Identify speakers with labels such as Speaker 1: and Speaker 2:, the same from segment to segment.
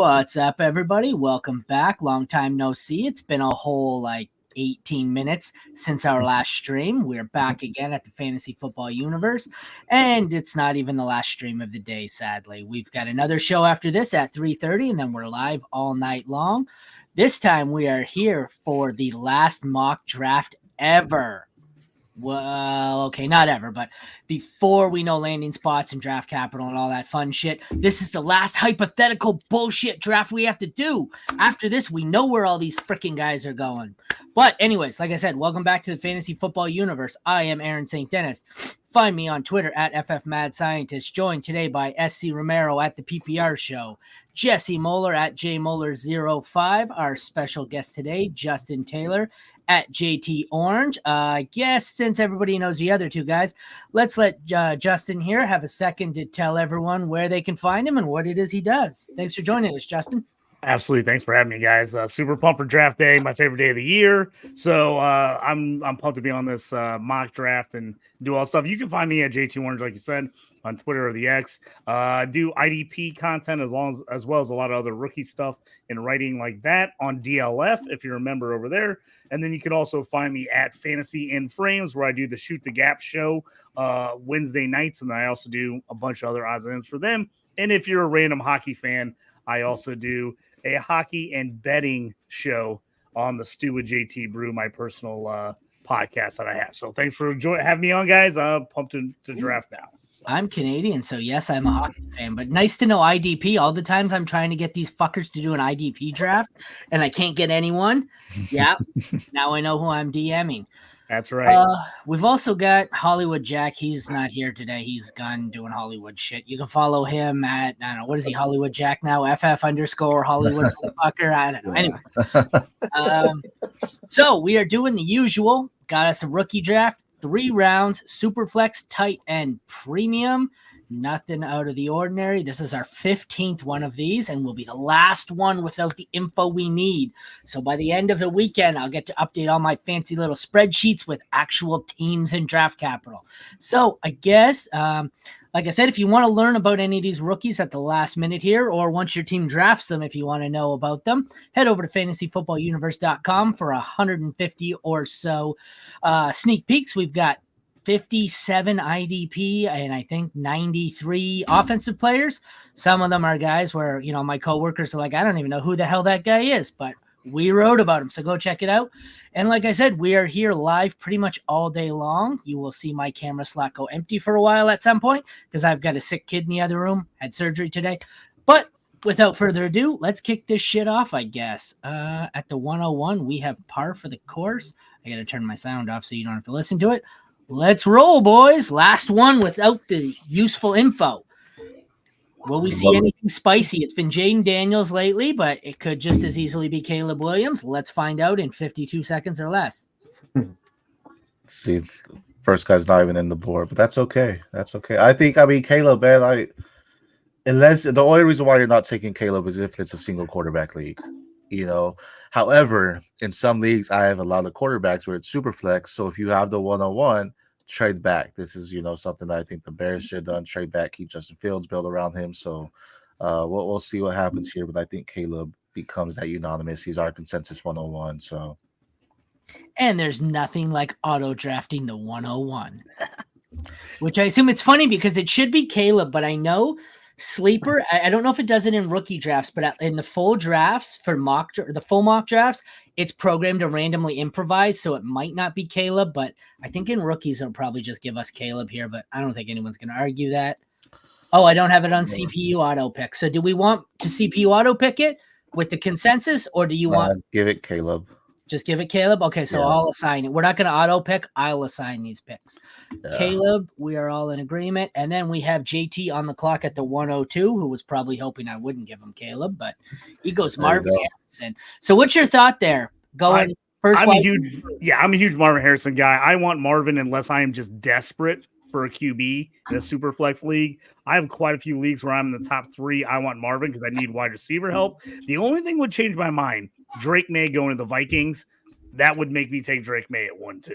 Speaker 1: What's up, everybody? Welcome back. Long time no see. It's been a whole 18 minutes since our last stream. We're back again at the Fantasy Football Universe, and it's not even the last stream of the day, sadly. We've got another show after this at 3:30, and then we're live all night long. This time we are here for the last mock draft ever. Well, okay, not ever, but before we know landing spots and draft capital and all that fun shit, this is the last hypothetical bullshit draft we have to do. After this, we know where all these freaking guys are going. But anyways, like I said, welcome back to the Fantasy Football Universe. I am Aaron St. Dennis. Find me on Twitter at FFMadScientist, joined today by SC Romero at the PPR Show, Jesse Moeller at JMoeller05, our special guest today, Justin Taylor at JT Orange. I guess since everybody knows the other two guys, let's let Justin here have a second to tell everyone where they can find him and what it is he does. Thanks for joining us, Justin.
Speaker 2: Absolutely. Thanks for having me, guys. Super pumped for draft day, my favorite day of the year. So I'm pumped to be on this mock draft and do all stuff. You can find me at JT Orange, like you said, on Twitter or the X. Do IDP content as well as a lot of other rookie stuff and writing like that on DLF, if you're a member over there. And then you can also find me at Fantasy in Frames, where I do the Shoot the Gap show Wednesday nights, and then I also do a bunch of other odds and ends for them. And if you're a random hockey fan, I also do a hockey and betting show on the Stew with JT Brew, my personal podcast that I have. So thanks for having me on, guys. I'm pumped to draft now.
Speaker 1: I'm Canadian, so yes, I'm a hockey fan, but nice to know IDP. All the times I'm trying to get these fuckers to do an IDP draft and I can't get anyone. Yeah, now I know who I'm DMing.
Speaker 2: That's right.
Speaker 1: We've also got Hollywood Jack. He's not here today. He's gone doing Hollywood shit. You can follow him at, I don't know, what is he, Hollywood Jack now? FF_Hollywood fucker. I don't know. Anyways. So we are doing the usual. Got us a rookie draft, 3 rounds, Superflex, tight end, premium. Nothing out of the ordinary. This is our 15th one of these and will be the last one without the info we need. So by the end of the weekend, I'll get to update all my fancy little spreadsheets with actual teams and draft capital. So I guess, like I said, if you want to learn about any of these rookies at the last minute here, or once your team drafts them, if you want to know about them, head over to fantasyfootballuniverse.com for 150 or so sneak peeks. We've got 57 IDP and I think 93 offensive players. Some of them are guys where, you know, my coworkers are like, I don't even know who the hell that guy is, but we wrote about him. So go check it out. And like I said, we are here live pretty much all day long. You will see my camera slot go empty for a while at some point because I've got a sick kid in the other room, had surgery today. But without further ado, let's kick this shit off, I guess. At the 101, we have par for the course. I got to turn my sound off so you don't have to listen to it. Let's roll, boys. Last one without the useful info. Will we see anything spicy? It's been Jaden Daniels lately, but it could just as easily be Caleb Williams. Let's find out in 52 seconds or less.
Speaker 3: See, first guy's not even in the board, but that's okay. That's okay. I mean, Caleb, man, unless the only reason why you're not taking Caleb is if it's a single quarterback league, you know. However, in some leagues, I have a lot of quarterbacks where it's super flex. So if you have the 101, trade back. This is, you know, something that I think the Bears should have done. Trade back, keep Justin Fields, build around him. So we'll see what happens here. But I think Caleb becomes that unanimous. He's our consensus 101. So,
Speaker 1: and there's nothing like auto drafting the 101, which I assume it's funny because it should be Caleb, but I know Sleeper, I don't know if it does it in rookie drafts, but in the full drafts for the full mock drafts, it's programmed to randomly improvise, so it might not be Caleb, but I think in rookies it'll probably just give us Caleb here, but I don't think anyone's going to argue that. Oh, I don't have it on CPU auto pick. So do we want to CPU auto pick it with the consensus, or do you want
Speaker 3: give it Caleb?
Speaker 1: Just give it Caleb? Okay, so I'll assign it. We're not going to auto pick. I'll assign these picks. Yeah. Caleb, we are all in agreement. And then we have JT on the clock at the 102, who was probably hoping I wouldn't give him Caleb, but he goes Marvin Harrison. So what's your thought there? Going first.
Speaker 2: I'm a huge Marvin Harrison guy. I want Marvin unless I am just desperate for a QB in a super flex league. I have quite a few leagues where I'm in the top 3. I want Marvin because I need wide receiver help. The only thing would change my mind, Drake May going to the Vikings. That would make me take Drake May at 1-2.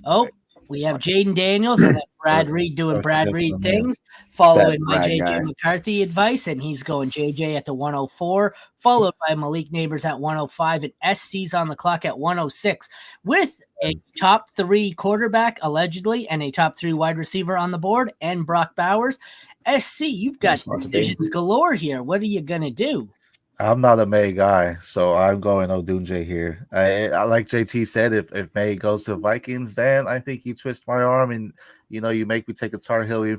Speaker 1: Oh, we have Jaden Daniels and then Brad Reed doing
Speaker 3: First
Speaker 1: Brad
Speaker 3: pick
Speaker 1: Reed
Speaker 3: from him.
Speaker 1: things, following
Speaker 4: That
Speaker 1: my
Speaker 4: Brad
Speaker 1: JJ
Speaker 4: guy.
Speaker 1: McCarthy advice, and he's going JJ at the 104, followed by Malik Neighbors at 105, and SC's on the clock at 106, with a top 3 quarterback, allegedly, and a top 3 wide receiver on the board, and Brock Bowers. SC, you've got decisions galore here. What are you going to do?
Speaker 3: I'm not a May guy, so I'm going Odunze here. I like JT said, if May goes to Vikings, then I think you twist my arm and you make me take a Tar Heel,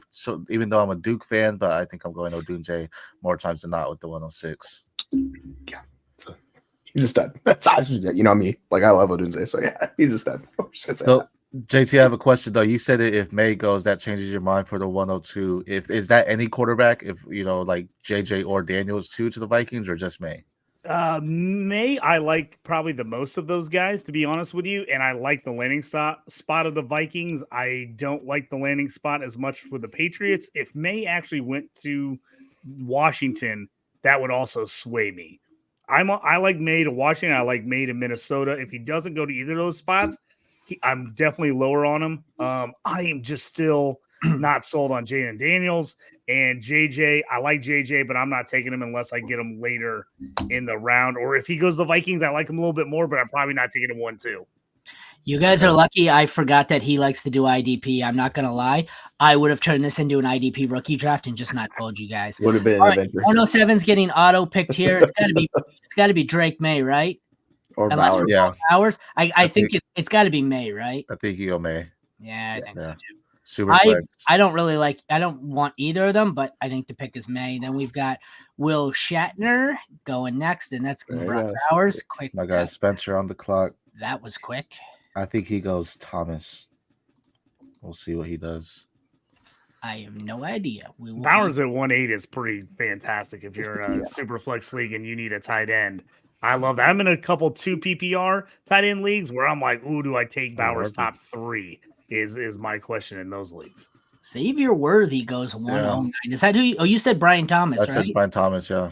Speaker 3: even though I'm a Duke fan. But I think I'm going Odunze more times than not with the 106.
Speaker 4: Yeah, he's a stud. That's me. Like I love Odunze, so yeah, he's a stud.
Speaker 3: So JT, I have a question though. You said if May goes, that changes your mind for the 102. Is that any quarterback? If like JJ or Daniels too to the Vikings, or just May?
Speaker 2: May I like probably the most of those guys, to be honest with you, and I like the landing spot of the Vikings. I don't like the landing spot as much with the Patriots. If May actually went to Washington, that would also sway me. I like May to Washington. I like May to Minnesota. If he doesn't go to either of those spots, I'm definitely lower on him. I am just still not sold on Jaden Daniels and JJ. I like JJ, but I'm not taking him unless I get him later in the round. Or if he goes to the Vikings, I like him a little bit more, but I'm probably not taking him 1-2.
Speaker 1: You guys are lucky. I forgot that he likes to do IDP. I'm not going to lie. I would have turned this into an IDP rookie draft and just not told you guys.
Speaker 4: Would have been
Speaker 1: an
Speaker 4: an adventure.
Speaker 1: 107's getting auto picked here. It's got to be Drake May, right?
Speaker 4: Or
Speaker 1: Unless
Speaker 4: Bowers.
Speaker 1: we're Bowers. I think it's got to be May, right?
Speaker 3: I think you go May.
Speaker 1: Yeah, I think so too.
Speaker 3: Superflex.
Speaker 1: I don't really I don't want either of them, but I think the pick is May. Then we've got Will Shatner going next, and that's Brock Bowers. Quick.
Speaker 3: My guy Spencer on the clock.
Speaker 1: That was quick.
Speaker 3: I think he goes Thomas. We'll see what he does.
Speaker 1: I have no idea.
Speaker 2: Bowers at 1.8 is pretty fantastic if you're in a Superflex league and you need a tight end. I love that. I'm in a couple 2 PPR tight end leagues where I'm like, ooh, do I take Bowers top 3? Is my question in those leagues.
Speaker 1: Xavier Worthy goes 109. Is that who you said Brian Thomas, right?
Speaker 3: I said Brian Thomas, yeah.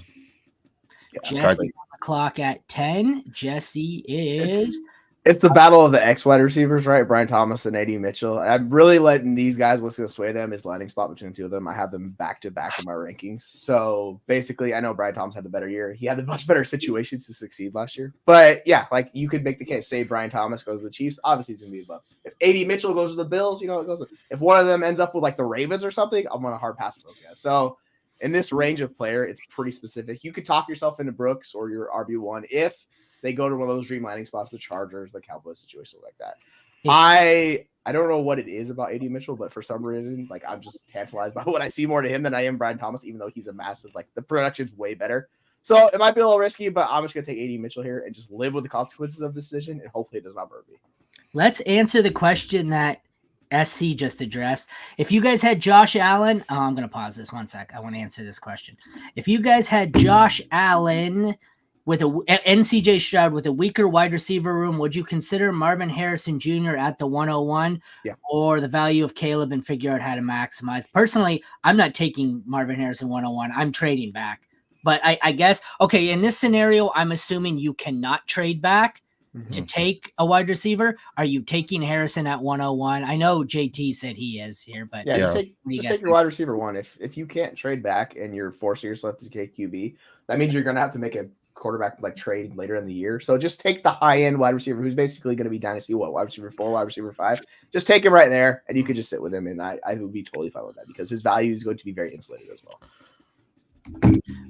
Speaker 1: Jesse's on the clock at 10. Jesse is...
Speaker 4: It's the battle of the X wide receivers, right? Brian Thomas and AD Mitchell. I'm really letting these guys, what's going to sway them is landing spot between the two of them. I have them back to back in my rankings. So basically, I know Brian Thomas had the better year. He had the much better situations to succeed last year. But yeah, like you could make the case. Say Brian Thomas goes to the Chiefs. Obviously, he's going to be above. If AD Mitchell goes to the Bills, it goes. If one of them ends up with like the Ravens or something, I'm going to hard pass for those guys. So in this range of player, it's pretty specific. You could talk yourself into Brooks or your RB1 if they go to one of those dream landing spots, the Chargers, the Cowboys, situation like that. I don't know what it is about AD Mitchell, but for some reason, like I'm just tantalized by what I see more to him than I am Brian Thomas, even though he's a massive, like the production's way better. So it might be a little risky, but I'm just going to take AD Mitchell here and just live with the consequences of this decision, and hopefully it does not hurt me.
Speaker 1: Let's answer the question that SC just addressed. If you guys had Josh Allen, I'm going to pause this 1 sec. I want to answer this question. If you guys had Josh Allen with and CJ Stroud with a weaker wide receiver room, would you consider Marvin Harrison Jr. at the 101 or the value of Caleb and figure out how to maximize? Personally, I'm not taking Marvin Harrison 101. I'm trading back. But I guess, okay, in this scenario, I'm assuming you cannot trade back to take a wide receiver. Are you taking Harrison at 101? I know JT said he is here, but
Speaker 4: just take your wide receiver one. If you can't trade back and you're forcing yourself to take QB, that means you're going to have to make a quarterback like trade later in the year. So just take the high end wide receiver who's basically going to be dynasty wide receiver 4, wide receiver 5. Just take him right there and you could just sit with him, and I would be totally fine with that because his value is going to be very insulated as well.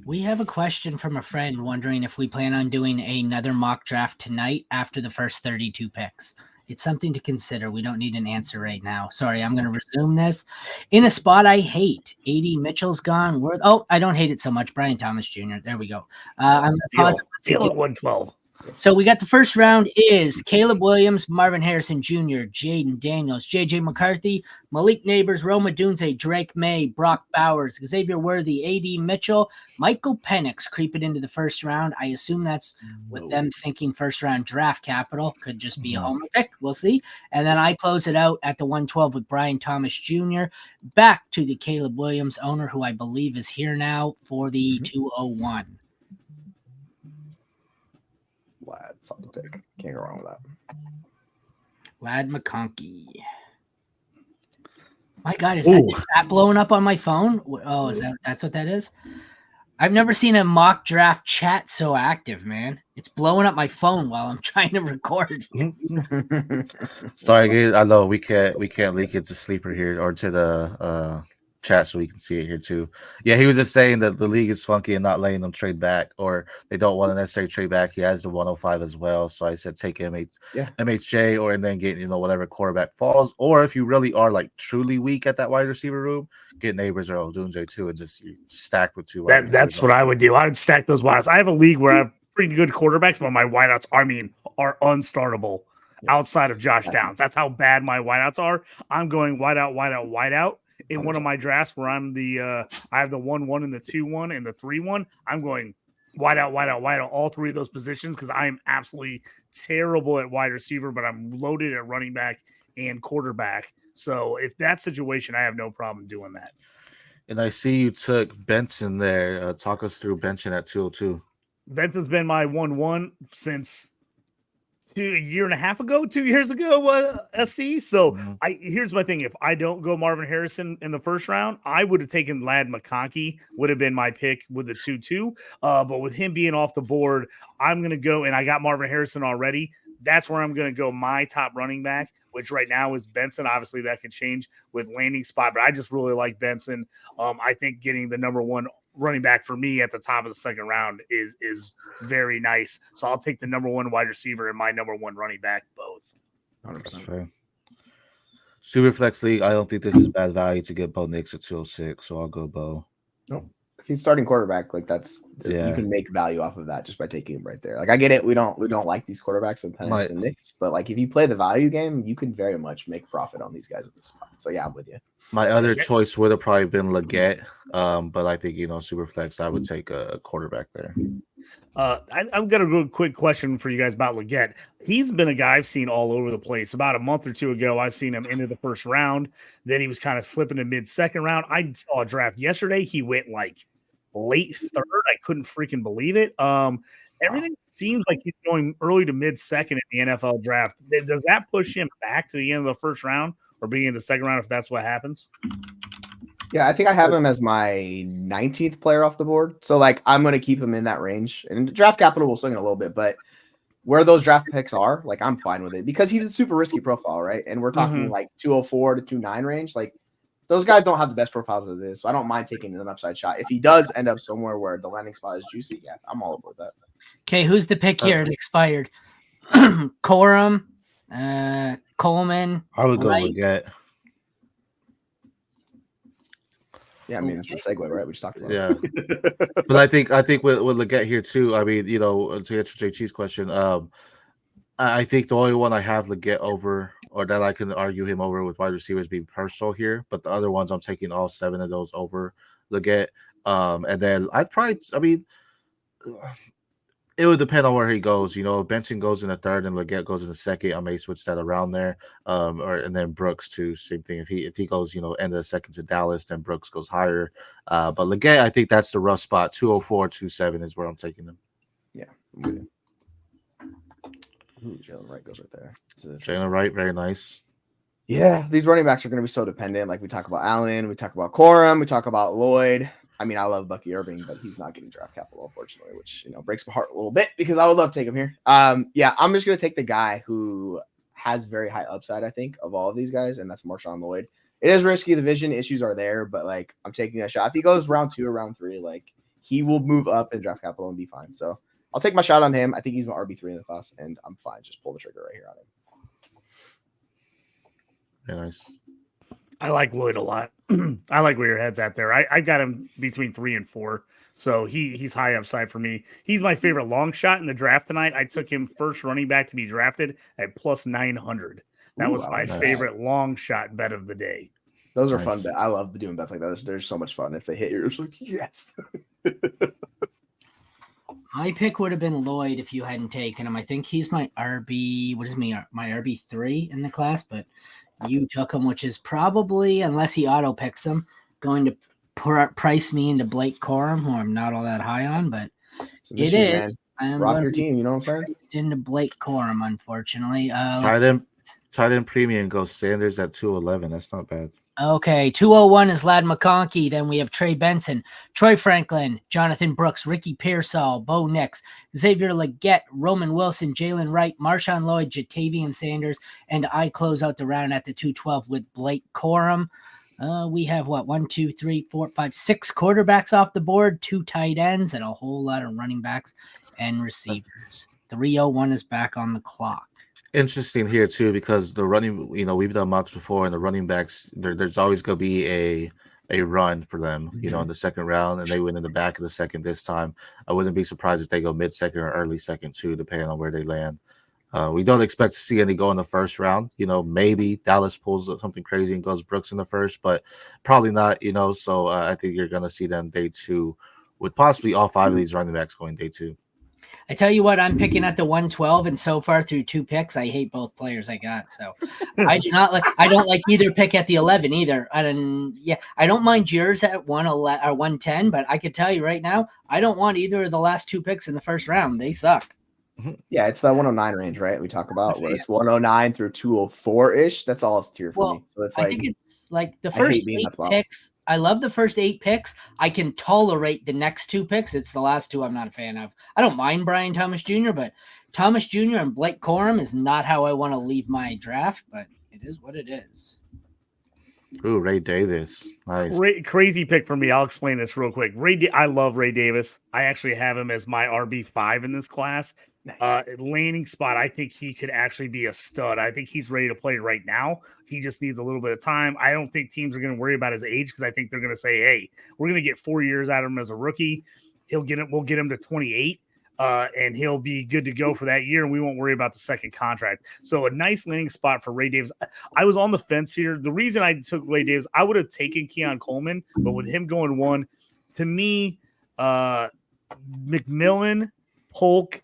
Speaker 1: We have a question from a friend wondering if we plan on doing another mock draft tonight after the first 32 picks. It's something to consider. We don't need an answer right now. Sorry, I'm going to resume this. In a spot I hate, AD Mitchell's gone. I don't hate it so much. Brian Thomas Jr. There we go. I'm
Speaker 2: Steal at 112.
Speaker 1: So we got the first round is Caleb Williams, Marvin Harrison Jr., Jaden Daniels, JJ McCarthy, Malik Neighbors, Roma Dunze, Drake May, Brock Bowers, Xavier Worthy, AD Mitchell, Michael Penix creeping into the first round. I assume that's with them thinking first round draft capital. Could just be a homer pick. We'll see. And then I close it out at the 112 with Brian Thomas Jr. Back to the Caleb Williams owner, who I believe is here now for the 201.
Speaker 4: Lad, something to pick. Can't go wrong with that.
Speaker 1: Lad McConkey. My God, is that chat blowing up on my phone? Oh, that's what that is? I've never seen a mock draft chat so active, man. It's blowing up my phone while I'm trying to record.
Speaker 3: Sorry, I know we can't leak it to Sleeper here or to the chat so we can see it here too. Yeah, he was just saying that the league is funky and not letting them trade back, or they don't want to necessarily trade back. He has the 105 as well, so I said take MHJ or and then get whatever quarterback falls, or if you really are like truly weak at that wide receiver room, get Neighbors or Odunze too, and just stacked with two.
Speaker 2: That's what I would do. I would stack those wideouts. I have a league where I have pretty good quarterbacks, but my wideouts, are unstartable outside of Josh Downs. That's how bad my wideouts are. I'm going wideout in one of my drafts where I'm I have the 1-1 and the 2-1 and the 3-1. I'm going wideout, all three of those positions because I am absolutely terrible at wide receiver, but I'm loaded at running back and quarterback. So if that situation, I have no problem doing that.
Speaker 3: And I see you took Benson there. Talk us through Benson at 202.
Speaker 2: Benson's been my 1-1 since 2 years ago, SC. So here's my thing. If I don't go Marvin Harrison in the first round, I would have taken Lad McConkey, would have been my pick with the 2-2. But with him being off the board, I'm going to go, and I got Marvin Harrison already. That's where I'm going to go my top running back, which right now is Benson. Obviously, that can change with landing spot, but I just really like Benson. I think getting the number one running back for me at the top of the second round is very nice. So I'll take the number one wide receiver and my number one running back both.
Speaker 3: 100%. That's fair. Superflex League, I don't think this is bad value to get Bo Nix at 206, so I'll go Bo.
Speaker 4: Nope. If he's starting quarterback, like you can make value off of that just by taking him right there. Like I get it, we don't like these quarterbacks and Penix and Knicks, but like if you play the value game, you can very much make profit on these guys at this spot. So yeah, I'm with you.
Speaker 3: My other choice would have probably been Leggett, but I think Superflex, I would take a quarterback there.
Speaker 2: I've got a real quick question for you guys about Leggett. He's been a guy I've seen all over the place. About a month or two ago, I seen him into the first round. Then he was kind of slipping in mid-second round. I saw a draft yesterday. He went like late third. I couldn't freaking believe it. Everything seems like he's going early to mid-second in the NFL draft. Does that push him back to the end of the first round or being in the second round if that's what happens?
Speaker 4: Yeah, I think I have him as my 19th player off the board. So, like, I'm going to keep him in that range. And draft capital will swing a little bit, but where those draft picks are, like, I'm fine with it because he's a super risky profile, right? And we're talking like 204 to 209 range. Like, those guys don't have the best profiles as it is. So I don't mind taking an upside shot. If he does end up somewhere where the landing spot is juicy, yeah, I'm all aboard that.
Speaker 1: Okay, who's the pick here? It expired. Corum, Coleman.
Speaker 3: I would go Leggett.
Speaker 4: Yeah, I mean it's the segue, right? We just talked about.
Speaker 3: Yeah, but I think with Leggett here too. I mean, to answer JT's question, I think the only one I have Leggett over, or that I can argue him over with wide receivers, being Purcell here. But the other ones, I'm taking all 7 of those over Leggett. And then it would depend on where he goes. If Benson goes in the third and Leggett goes in the second, I may switch that around there. And then Brooks too, same thing. If he goes, end of the second to Dallas, then Brooks goes higher. But Leggett, I think that's the rough spot. 204, 27 is where I'm taking him.
Speaker 4: Yeah. Okay. Jalen Wright goes right there.
Speaker 3: Jalen Wright, very nice.
Speaker 4: Yeah, these running backs are going to be so dependent. Like we talk about Allen, we talk about Corum, we talk about Lloyd. I mean, I love Bucky Irving, but he's not getting draft capital, unfortunately, which breaks my heart a little bit because I would love to take him here. Yeah, I'm just going to take the guy who has very high upside, I think, of all of these guys, and that's Marshawn Lloyd. It is risky. The vision issues are there, but like I'm taking a shot. If he goes round 2 or round 3, like he will move up in draft capital and be fine. So I'll take my shot on him. I think he's my RB3 in the class, and I'm fine. Just pull the trigger right here on him.
Speaker 3: Very nice.
Speaker 2: I like Lloyd a lot. I like where your head's at there. I got him between 3 and 4, so he's high upside for me. He's my favorite long shot in the draft tonight. I took him first running back to be drafted at plus 900. That was my favorite long shot bet of the day.
Speaker 4: Those are fun bets. I love doing bets like that. They're so much fun. If they hit, you're just like, yes.
Speaker 1: My pick would have been Lloyd if you hadn't taken him. I think he's my RB. What is my RB3 in the class? But you took him, which is probably, unless he auto picks him, going to price me into Blake Corum, who I'm not all that high on, but it is.
Speaker 4: Rock your team, you know what I'm saying?
Speaker 1: Into Blake Corum, unfortunately.
Speaker 3: Tight end premium goes Sanders at 211. That's not bad.
Speaker 1: Okay, 201 is Lad McConkey. Then we have Trey Benson, Troy Franklin, Jonathan Brooks, Ricky Pearsall, Bo Nix, Xavier Leggett, Roman Wilson, Jalen Wright, Marshawn Lloyd, Jatavian Sanders, and I close out the round at the 212 with Blake Corum. We have what, 1, 2, 3, 4, 5, 6 quarterbacks off the board, 2 tight ends, and a whole lot of running backs and receivers. 301 is back on the clock.
Speaker 3: Interesting here too, because the running, we've done mocks before, and the running backs, there's always going to be a run for them, in the second round, and they went in the back of the second this time. I wouldn't be surprised if they go mid-second or early second too, depending on where they land. We don't expect to see any go in the first round. Maybe Dallas pulls something crazy and goes Brooks in the first, but probably not. So I think you're going to see them day 2, with possibly all 5 of these running backs going day 2.
Speaker 1: I tell you what, I'm picking at the 112, and so far through 2 picks, I hate both players I got. So I don't like either pick at the 11 either. I don't mind yours at 111 or 110, but I could tell you right now, I don't want either of the last 2 picks in the first round. They suck.
Speaker 4: Yeah, it's that 109 range, right? We talk about where it's 109 through 204 ish. That's all it's tier for me. So it's
Speaker 1: I think it's like the first 8 picks. I love the first 8 picks. I can tolerate the next 2 picks. It's the last 2 I'm not a fan of. I don't mind Brian Thomas Jr., but Thomas Jr. and Blake Corum is not how I want to leave my draft, but it is what it is.
Speaker 3: Ooh, Ray Davis. Nice.
Speaker 2: Crazy pick for me. I'll explain this real quick. I love Ray Davis. I actually have him as my RB5 in this class. Nice. Landing spot, I think he could actually be a stud. I think he's ready to play right now. He just needs a little bit of time. I don't think teams are going to worry about his age, because I think they're going to say, hey, we're going to get 4 years out of him as a rookie. We'll get him to 28. And he'll be good to go for that year, and we won't worry about the second contract. So a nice landing spot for Ray Davis. I was on the fence here. The reason I took Ray Davis, I would have taken Keon Coleman, but with him going 1, to me, McMillan, Polk,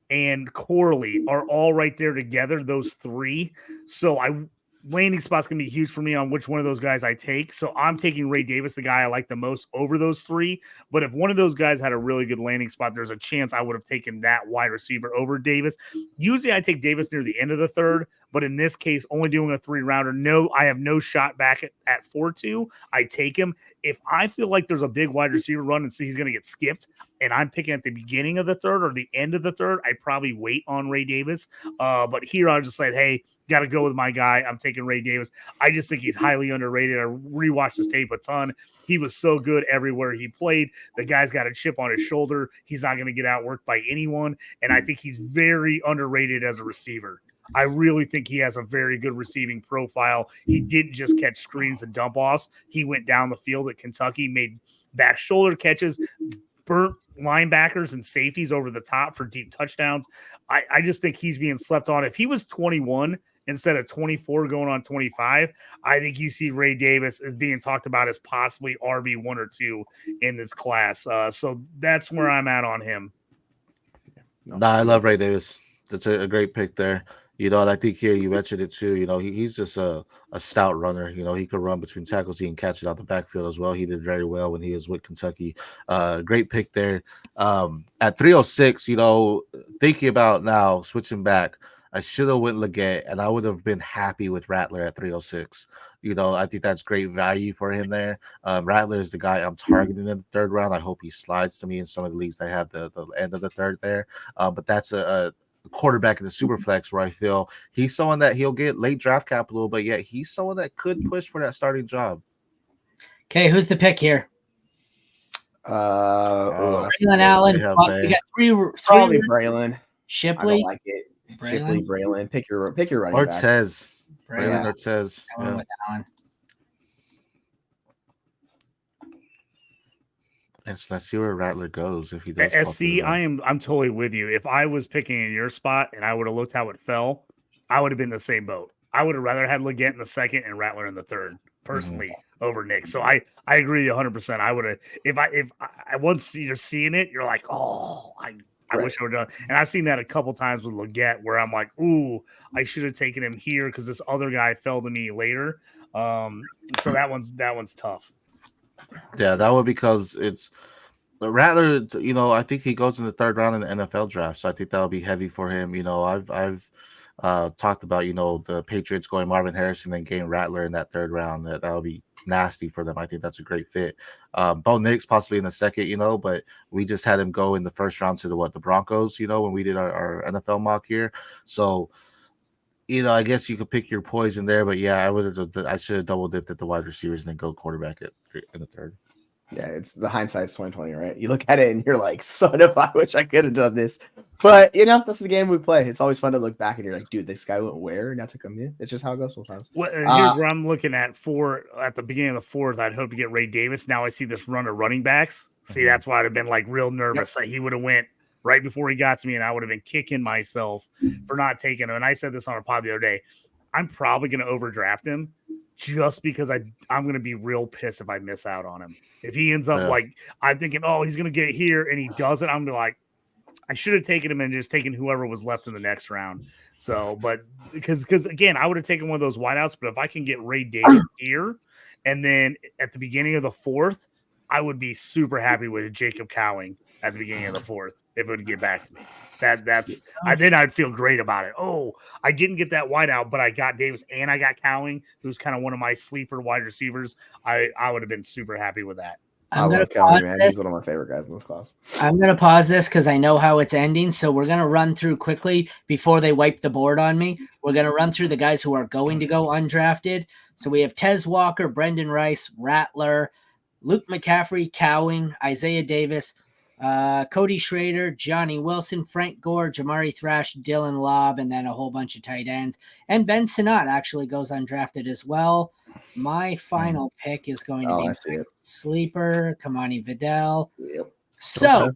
Speaker 2: and Corley are all right there together, those 3. So landing spot's going to be huge for me on which one of those guys I take. So I'm taking Ray Davis, the guy I like the most, over those 3. But if one of those guys had a really good landing spot, there's a chance I would have taken that wide receiver over Davis. Usually I take Davis near the end of the 3rd, but in this case, only doing a 3-rounder. No, I have no shot back at 4-2. I take him. If I feel like there's a big wide receiver run and see he's going to get skipped, and I'm picking at the beginning of the 3rd or the end of the 3rd, I probably wait on Ray Davis. But here I just said, hey, got to go with my guy. I'm taking Ray Davis. I just think he's highly underrated. I rewatched his tape a ton. He was so good everywhere he played. The guy's got a chip on his shoulder. He's not going to get outworked by anyone. And I think he's very underrated as a receiver. I really think he has a very good receiving profile. He didn't just catch screens and dump offs. He went down the field at Kentucky, made back shoulder catches, burnt linebackers and safeties over the top for deep touchdowns. I just think he's being slept on. If he was 21 instead of 24 going on 25, I think you see Ray Davis as being talked about as possibly RB 1 or 2 in this class. So that's where I'm at on him.
Speaker 3: I love Ray Davis. That's a great pick there. And I think here you mentioned it too. He's just a stout runner. He could run between tackles. He can catch it out the backfield as well. He did very well when he was with Kentucky. Great pick there. At 306, thinking about now switching back, I should have went Leggett, and I would have been happy with Rattler at 306. I think that's great value for him there. Rattler is the guy I'm targeting in the 3rd round. I hope he slides to me in some of the leagues I have the end of the 3rd there. But that's a quarterback in the Superflex where I feel he's someone that he'll get late draft capital, but yet he's someone that could push for that starting job.
Speaker 1: Okay, who's the pick here? Braylon Allen. You got three
Speaker 4: probably Braylon.
Speaker 1: Shipley.
Speaker 4: I don't like it. Shipley, Braylon. Pick your running back.
Speaker 3: Ortez. Braylon Ortez. Yeah. Let's see where Rattler goes if he does.
Speaker 2: SC, I'm totally with you. If I was picking in your spot and I would have looked how it fell, I would have been the same boat. I would have rather had Leggett in the 2nd and Rattler in the 3rd, personally, over Nick. So I agree 100%. I would have if I once you're seeing it, you're like, oh, I wish I would have done. And I've seen that a couple times with Leggett where I'm like, ooh, I should have taken him here because this other guy fell to me later. So that one's tough.
Speaker 3: Yeah, that one becomes it's Rattler. I think he goes in the 3rd round in the NFL draft, so I think that'll be heavy for him. I've talked about, the Patriots going Marvin Harrison and getting Rattler in that third round. That would be nasty for them. I think that's a great fit. Bo Nix possibly in the second, but we just had him go in the first round to the Broncos, when we did our NFL mock here. So, I guess you could pick your poison there, but yeah, I should have double dipped at the wide receivers and then go quarterback in the third.
Speaker 4: Yeah, it's the hindsight's 2020, right? You look at it and you're like, son of, I wish I could have done this. But that's the game we play. It's always fun to look back and you're like, dude, this guy went where? And now to come in. It's just how it goes sometimes.
Speaker 2: Well, here's where I'm looking at at the beginning of the fourth. I'd hope to get Ray Davis. Now I see this run of running backs. See, that's why I'd have been like real nervous that he would have went right before he got to me, and I would have been kicking myself for not taking him. And I said this on a pod the other day. I'm probably going to overdraft him just because I'm going to be real pissed if I miss out on him. If he ends up I'm thinking, oh, he's going to get here, and he doesn't, I'm going to be like, I should have taken him and just taken whoever was left in the next round. So, but because again, I would have taken one of those wideouts, but if I can get Ray Davis here, and then at the beginning of the fourth, I would be super happy with Jacob Cowing at the beginning of the fourth if it would get back to me. Then I'd feel great about it. Oh, I didn't get that wideout, but I got Davis and I got Cowing, who's kind of one of my sleeper wide receivers. I would have been super happy with that.
Speaker 4: I love Kelly, man. He's one of my favorite guys in this class.
Speaker 1: I'm going to pause this because I know how it's ending. So we're going to run through quickly before they wipe the board on me. We're going to run through the guys who are going to go undrafted. So we have Tez Walker, Brendan Rice, Rattler, Luke McCaffrey, Cowing, Isaiah Davis, Cody Schrader, Johnny Wilson, Frank Gore, Jamari Thrash, Dylan Lobb, and then a whole bunch of tight ends. And Ben Sinnott actually goes undrafted as well. My final pick is going to be sleeper, Kamani Vidal.
Speaker 4: Yep.
Speaker 1: So,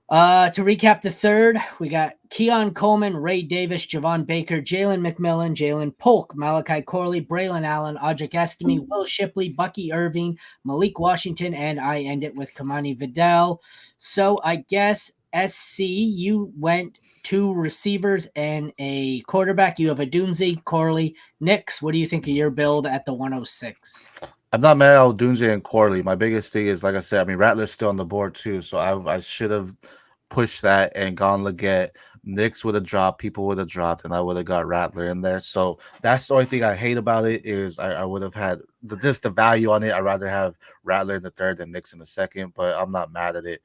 Speaker 1: to recap the third, we got Keon Coleman, Ray Davis, Javon Baker, Jalen McMillan, Jalen Polk, Malachi Corley, Braylon Allen, Audric Estime, Will Shipley, Bucky Irving, Malik Washington, and I end it with Kamani Vidal. So I guess SC, you went 2 receivers and a quarterback. You have a Dunze, Corley, Nix. What do you think of your build at the 106?
Speaker 3: I'm not mad at Dunze and Corley. My biggest thing is, like I said, Rattler's still on the board too, so I should have pushed that and gone Leggett. Nix would have dropped, people would have dropped, and I would have got Rattler in there. So that's the only thing I hate about it is I would have had just the value on it. I'd rather have Rattler in the third than Nix in the second, but I'm not mad at it.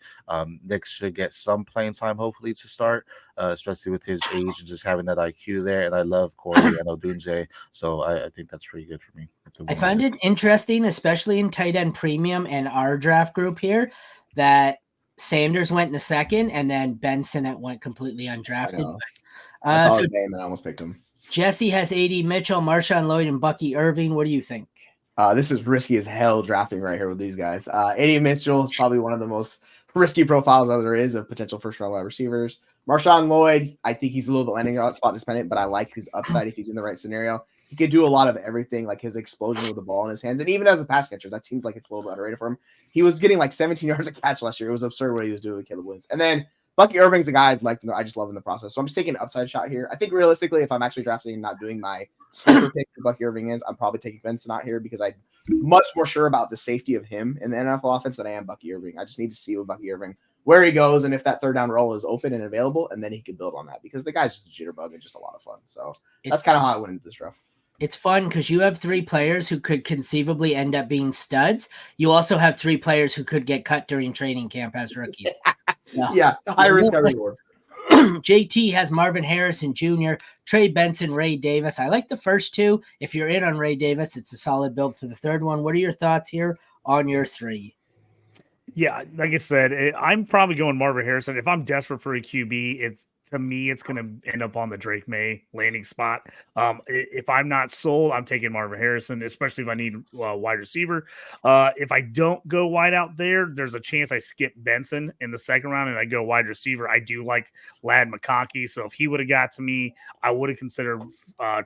Speaker 3: Nix should get some playing time, hopefully, to start, especially with his age and just having that IQ there. And I love Corey. I know Dunze, so I think that's pretty good for me.
Speaker 1: I find it interesting, especially in tight end premium and our draft group here, that Sanders went in the second, and then Benson went completely undrafted.
Speaker 4: I saw his name and I almost picked him.
Speaker 1: Jesse has A.D. Mitchell, Marshawn Lloyd, and Bucky Irving. What do you think?
Speaker 4: This is risky as hell drafting right here with these guys. A.D. Mitchell is probably one of the most risky profiles there is of potential first-round wide receivers. Marshawn Lloyd, I think he's a little bit landing spot dependent, but I like his upside if he's in the right scenario. He could do a lot of everything, like his explosion with the ball in his hands. And even as a pass catcher, that seems like it's a little bit underrated for him. He was getting like 17 yards a catch last year. It was absurd what he was doing with Caleb Williams. And then Bucky Irving's a guy I'd like to know. I just love in the process. So I'm just taking an upside shot here. I think realistically, if I'm actually drafting and not doing my sleeper pick for Bucky Irving I'm probably taking Benson out here because I'm much more sure about the safety of him in the NFL offense than I am Bucky Irving. I just need to see with Bucky Irving where he goes and if that third down role is open and available, and then he can build on that because the guy's just a jitterbug and just a lot of fun. So that's kind of how I went into this draft.
Speaker 1: It's fun because you have 3 players who could conceivably end up being studs. You also have 3 players who could get cut during training camp as rookies.
Speaker 4: Yeah, high risk, high reward.
Speaker 1: JT has Marvin Harrison Jr., Trey Benson, Ray Davis. I like the first 2. If you're in on Ray Davis, it's a solid build for the third one. What are your thoughts here on your 3?
Speaker 2: Yeah, like I said, I'm probably going Marvin Harrison. If I'm desperate for a QB, to me, it's going to end up on the Drake May landing spot. If I'm not sold, I'm taking Marvin Harrison, especially if I need a wide receiver. If I don't go wide out there's a chance I skip Benson in the second round and I go wide receiver. I do like Lad McConkey, so if he would have got to me, I would have considered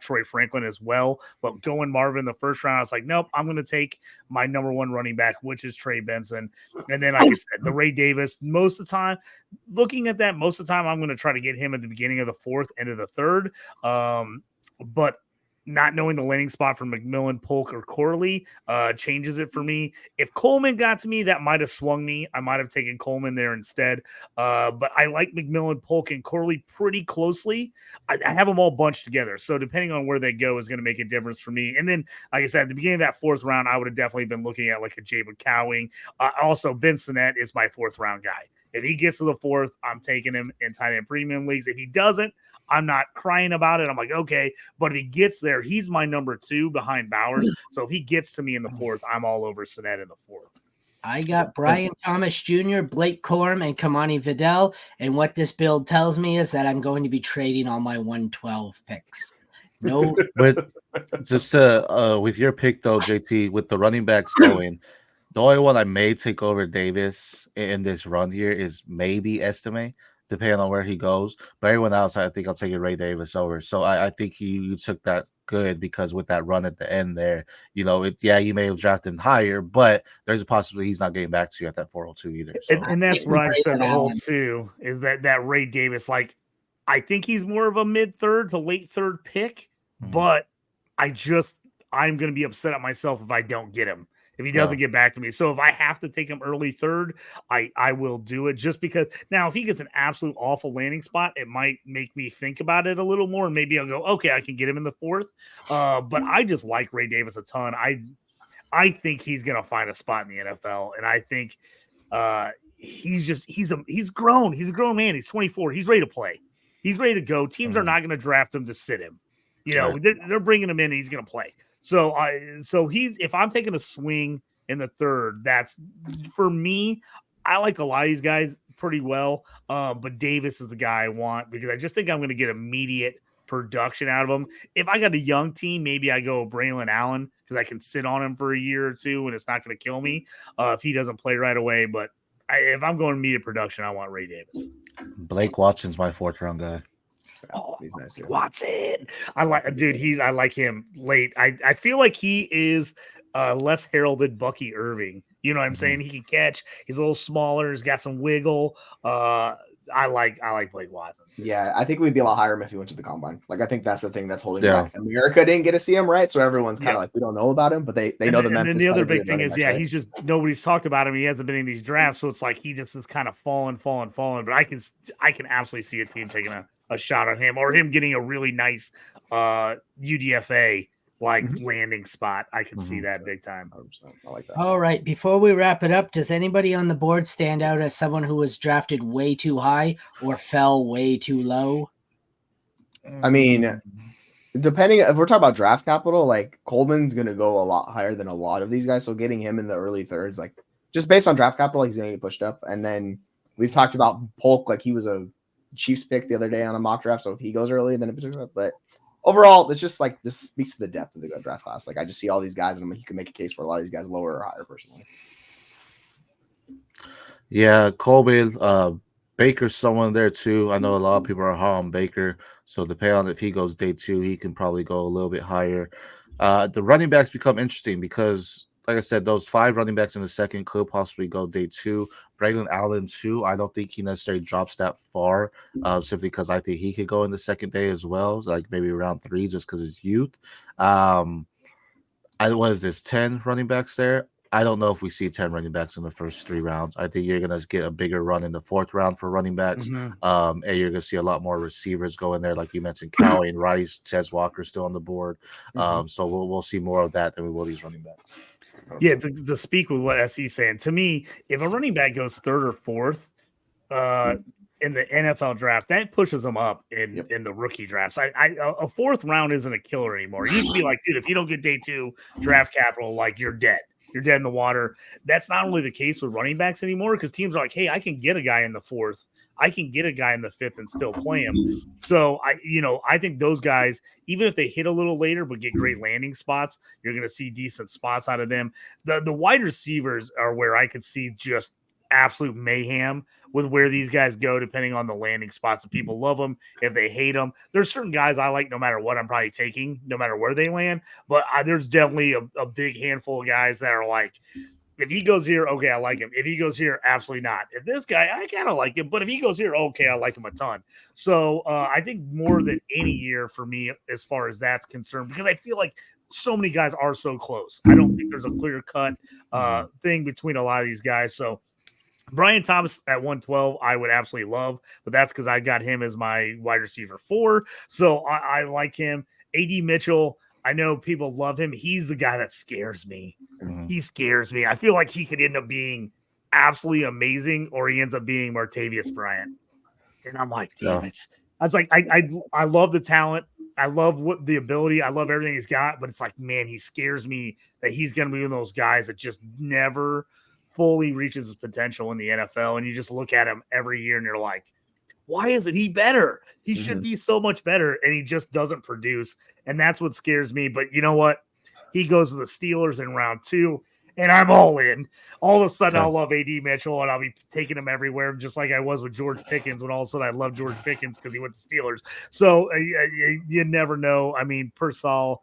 Speaker 2: Troy Franklin as well. But going Marvin in the first round, I was like, nope, I'm going to take my number 1 running back, which is Trey Benson. And then, like I said, the Ray Davis, most of the time, looking at that, most of the time, I'm going to try to get him at the beginning of the fourth, end of the third. But not knowing the landing spot for McMillan, Polk, or Corley changes it for me. If Coleman got to me, that might have swung me. I might have taken Coleman there instead. But I like McMillan, Polk, and Corley pretty closely. I have them all bunched together. So depending on where they go is going to make a difference for me. And then, like I said, at the beginning of that fourth round, I would have definitely been looking at like a Jacob Cowing. Also, Ben Sinnett is my fourth round guy. If he gets to the fourth, I'm taking him in tight end premium leagues. If he doesn't, I'm not crying about it. I'm like, okay. But if he gets there, he's my number 2 behind Bowers. So if he gets to me in the fourth, I'm all over Sinnett in the fourth.
Speaker 1: I got Brian Thomas Jr., Blake Corum, and Kamani Vidal. And what this build tells me is that I'm going to be trading all my 112 picks. No.
Speaker 3: But just with your pick, though, JT, with the running backs going, the only one I may take over Davis in this run here is maybe Estime, depending on where he goes. But everyone else, I think I'm taking Ray Davis over. So I think you took that good because with that run at the end there, you may have drafted him higher, but there's a possibility he's not getting back to you at that 402 either. So.
Speaker 2: And that's what I've said the whole too, is that Ray Davis, like, I think he's more of a mid-third to late-third pick, but I'm going to be upset at myself if I don't get him. If he doesn't get back to me. So if I have to take him early third, I will do it just because. Now, if he gets an absolute awful landing spot, it might make me think about it a little more. And maybe I'll go, okay, I can get him in the fourth. But I just like Ray Davis a ton. I think he's going to find a spot in the NFL. And I think he's grown. He's a grown man. He's 24. He's ready to play. He's ready to go. Teams are not going to draft him to sit him. They're bringing him in and he's going to play. So if I'm taking a swing in the third, that's for me. I like a lot of these guys pretty well, but Davis is the guy I want because I just think I'm going to get immediate production out of him. If I got a young team, maybe I go Braylon Allen because I can sit on him for a year or two and it's not going to kill me if he doesn't play right away. But if I'm going immediate production, I want Ray Davis.
Speaker 3: Blake Watson's my fourth round guy.
Speaker 2: Oh, he's nice. Watson. I like him late. I feel like he is less heralded Bucky Irving. You know what I'm saying? He can catch. He's a little smaller. He's got some wiggle. I like Blake Watson.
Speaker 4: Yeah, I think we'd be a lot higher if he went to the combine. Like, I think that's the thing that's holding back. America didn't get to see him, right? So everyone's kind of like, we don't know about him, but they know the Memphis.
Speaker 2: And then the other big thing is, he's just nobody's talked about him. He hasn't been in these drafts, so it's like he just is kind of falling. But I can absolutely see a team taking a shot on him or him getting a really nice UDFA landing spot. I can see that big time.
Speaker 4: 100%. I like that.
Speaker 1: All right. Before we wrap it up, does anybody on the board stand out as someone who was drafted way too high or fell way too low?
Speaker 4: I mean, depending if we're talking about draft capital, like Coleman's going to go a lot higher than a lot of these guys. So getting him in the early thirds, like just based on draft capital, he's going to get pushed up. And then we've talked about Polk, like he was a Chiefs pick the other day on a mock draft. So if he goes early, then it pushes up. But overall, it's just like this speaks to the depth of the draft class. Like I just see all these guys, and I'm like, you can make a case for a lot of these guys lower or higher personally.
Speaker 3: Yeah, Coleman, Baker's someone there too. I know a lot of people are high on Baker, so depending on if he goes day 2, he can probably go a little bit higher. The running backs become interesting because, like I said, those 5 running backs in the second could possibly go day 2. Braylon Allen too. I don't think he necessarily drops that far, simply because I think he could go in the second day as well, like maybe around 3, just because his youth. What is this, 10 running backs there? I don't know if we see 10 running backs in the first 3 rounds. I think you're going to get a bigger run in the 4th round for running backs. And you're going to see a lot more receivers go in there. Like you mentioned, Cowie and Rice, Ches Walker still on the board. So we'll see more of that than we will these running backs.
Speaker 2: Yeah, to speak with what SE's saying, to me, if a running back goes 3rd or 4th in the NFL draft, that pushes them up in the rookie drafts. A 4th round isn't a killer anymore. It used to be like, dude, if you don't get day 2 draft capital, like you're dead. You're dead in the water. That's not only the case with running backs anymore because teams are like, hey, I can get a guy in the 4th. I can get a guy in the 5th and still play him. So I think those guys, even if they hit a little later but get great landing spots, you're going to see decent spots out of them. The wide receivers are where I could see just absolute mayhem with where these guys go, depending on the landing spots. If people love them, if they hate them, there's certain guys I like no matter what I'm probably taking, no matter where they land. But there's definitely a big handful of guys that are like, If he goes here, okay, I like him. If he goes here, absolutely not. If this guy, I kind of like him, but if he goes here, okay, I like him a ton. So I think more than any year for me, as far as that's concerned, because I feel like so many guys are so close. I don't think there's a clear cut thing between a lot of these guys. So Brian Thomas at 112, I would absolutely love, but that's because I got him as my wide receiver 4. So I like him. AD Mitchell, I know people love him. He's the guy that scares me. He scares me. I feel like he could end up being absolutely amazing, or he ends up being Martavius Bryant. And I'm like, damn it. I was like, I love the talent. I love what the ability. I love everything he's got, but it's like, man, he scares me that he's going to be one of those guys that just never fully reaches his potential in the NFL. And you just look at him every year and you're like, why isn't he better? He should be so much better, and he just doesn't produce. And that's what scares me. But you know what? He goes to the Steelers in round 2, and I'm all in. All of a sudden, I'll love AD Mitchell, and I'll be taking him everywhere, just like I was with George Pickens when all of a sudden I love George Pickens because he went to Steelers. So you never know. I mean, Pearsall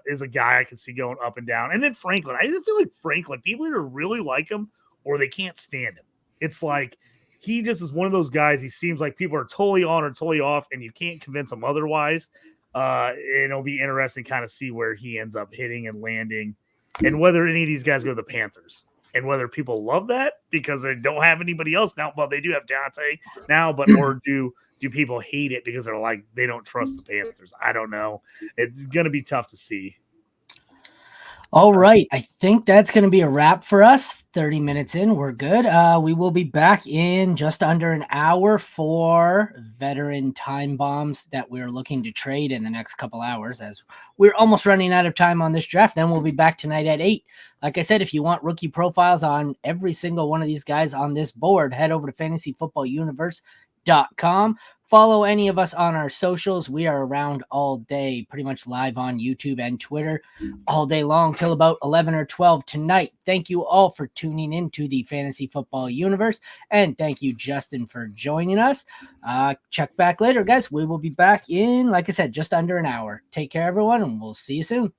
Speaker 2: is a guy I can see going up and down. And then Franklin. I feel like Franklin, people either really like him or they can't stand him. It's like he just is one of those guys. He seems like people are totally on or totally off, and you can't convince him otherwise. And it'll be interesting to kind of see where he ends up hitting and landing, and whether any of these guys go to the Panthers, and whether people love that because they don't have anybody else now. Well, they do have Dante now, but or do people hate it because they're like they don't trust the Panthers? I don't know. It's gonna be tough to see.
Speaker 1: All right. I think that's going to be a wrap for us. 30 minutes in. We're good. We will be back in just under an hour for veteran time bombs that we're looking to trade in the next couple hours, as we're almost running out of time on this draft. Then we'll be back tonight at 8. Like I said, if you want rookie profiles on every single one of these guys on this board, head over to fantasyfootballuniverse.com. Follow any of us on our socials. We are around all day, pretty much live on YouTube and Twitter all day long till about 11 or 12 tonight. Thank you all for tuning in to the Fantasy Football Universe. And thank you, Justin, for joining us. Check back later, guys. We will be back in, like I said, just under an hour. Take care, everyone, and we'll see you soon.